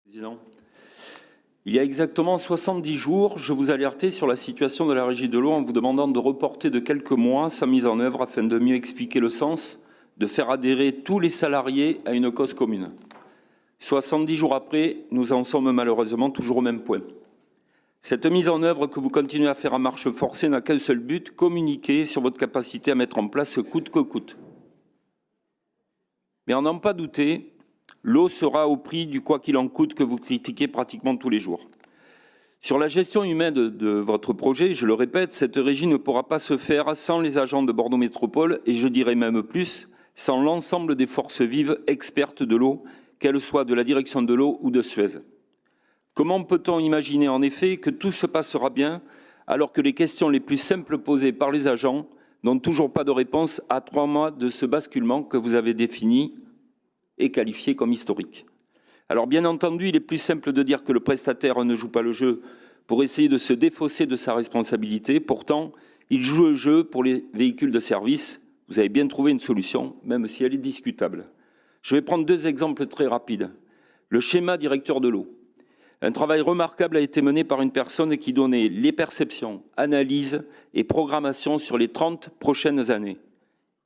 Président. Il y a exactement 70 jours, je vous alertais sur la situation de la Régie de l'eau en vous demandant de reporter de quelques mois sa mise en œuvre afin de mieux expliquer le sens, de faire adhérer tous les salariés à une cause commune. 70 jours après, nous en sommes malheureusement toujours au même point. Cette mise en œuvre que vous continuez à faire à marche forcée n'a qu'un seul but, communiquer sur votre capacité à mettre en place coûte que coûte. Mais en n'en pas douter, l'eau sera au prix du quoi qu'il en coûte que vous critiquez pratiquement tous les jours. Sur la gestion humaine de votre projet, je le répète, cette régie ne pourra pas se faire sans les agents de Bordeaux Métropole et je dirais même plus, sans l'ensemble des forces vives expertes de l'eau, qu'elles soient de la direction de l'eau ou de Suez. Comment peut-on imaginer en effet que tout se passera bien alors que les questions les plus simples posées par les agents n'ont toujours pas de réponse à 3 mois de ce basculement que vous avez défini et qualifié comme historique? Alors bien entendu, il est plus simple de dire que le prestataire ne joue pas le jeu pour essayer de se défausser de sa responsabilité. Pourtant, il joue le jeu pour les véhicules de service. Vous avez bien trouvé une solution, même si elle est discutable. Je vais prendre 2 exemples très rapides. Le schéma directeur de l'eau. Un travail remarquable a été mené par une personne qui donnait les perceptions, analyses et programmations sur les 30 prochaines années.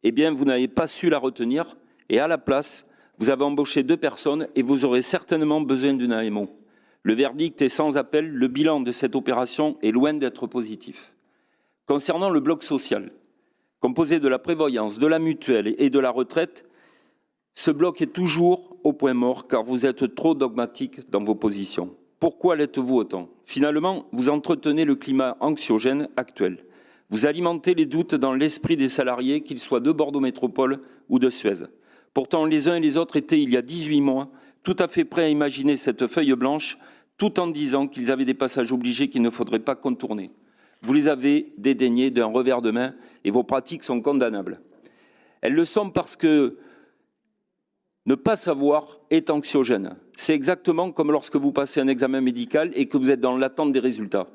Eh bien, vous n'avez pas su la retenir et à la place, vous avez embauché 2 personnes et vous aurez certainement besoin d'une AMO. Le verdict est sans appel, le bilan de cette opération est loin d'être positif. Concernant le bloc social, composé de la prévoyance, de la mutuelle et de la retraite, ce bloc est toujours au point mort car vous êtes trop dogmatique dans vos positions. Pourquoi l'êtes-vous autant? Finalement, vous entretenez le climat anxiogène actuel. Vous alimentez les doutes dans l'esprit des salariés, qu'ils soient de Bordeaux Métropole ou de Suez. Pourtant, les uns et les autres étaient, il y a 18 mois, tout à fait prêts à imaginer cette feuille blanche, tout en disant qu'ils avaient des passages obligés qu'il ne faudrait pas contourner. Vous les avez dédaignés d'un revers de main et vos pratiques sont condamnables. Elles le sont parce que ne pas savoir est anxiogène. C'est exactement comme lorsque vous passez un examen médical et que vous êtes dans l'attente des résultats.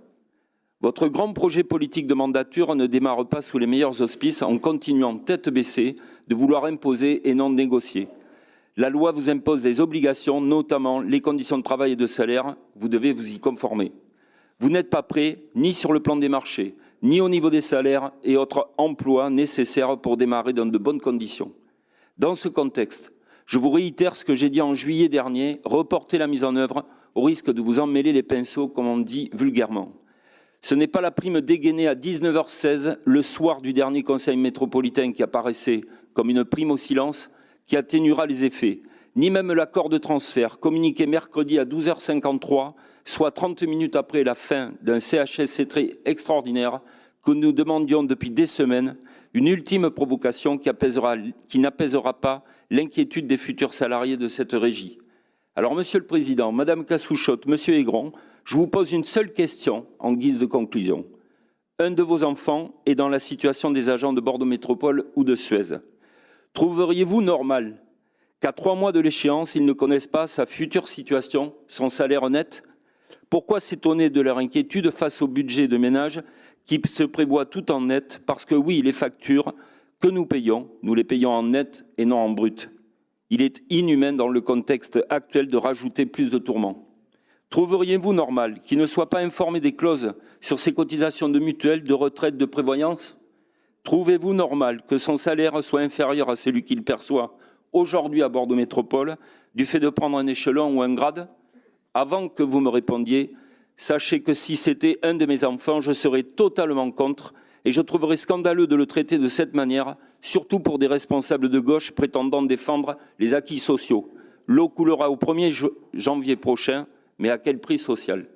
Votre grand projet politique de mandature ne démarre pas sous les meilleurs auspices en continuant tête baissée de vouloir imposer et non négocier. La loi vous impose des obligations, notamment les conditions de travail et de salaire. Vous devez vous y conformer. Vous n'êtes pas prêt, ni sur le plan des marchés, ni au niveau des salaires et autres emplois nécessaires pour démarrer dans de bonnes conditions. Dans ce contexte, je vous réitère ce que j'ai dit en juillet dernier, reporter la mise en œuvre au risque de vous emmêler les pinceaux, comme on dit vulgairement. Ce n'est pas la prime dégainée à 19h16 le soir du dernier conseil métropolitain qui apparaissait comme une prime au silence qui atténuera les effets, ni même l'accord de transfert communiqué mercredi à 12h53, soit 30 minutes après la fin d'un CHSCT extraordinaire que nous demandions depuis des semaines, une ultime provocation qui n'apaisera pas l'inquiétude des futurs salariés de cette régie. Alors, Monsieur le Président, Madame Cassouchotte, Monsieur Aigron, je vous pose une seule question en guise de conclusion. Un de vos enfants est dans la situation des agents de Bordeaux Métropole ou de Suez. Trouveriez-vous normal qu'à 3 mois de l'échéance, ils ne connaissent pas sa future situation, son salaire net? Pourquoi s'étonner de leur inquiétude face au budget de ménage qui se prévoit tout en net? Parce que oui, les factures que nous les payons en net et non en brut. Il est inhumain dans le contexte actuel de rajouter plus de tourments. Trouveriez-vous normal qu'il ne soit pas informé des clauses sur ses cotisations de mutuelle, de retraite, de prévoyance? Trouvez-vous normal que son salaire soit inférieur à celui qu'il perçoit aujourd'hui à Bordeaux Métropole du fait de prendre un échelon ou un grade? Avant que vous me répondiez, sachez que si c'était un de mes enfants, je serais totalement contre et je trouverais scandaleux de le traiter de cette manière, surtout pour des responsables de gauche prétendant défendre les acquis sociaux. L'eau coulera au 1er janvier prochain, mais à quel prix social ?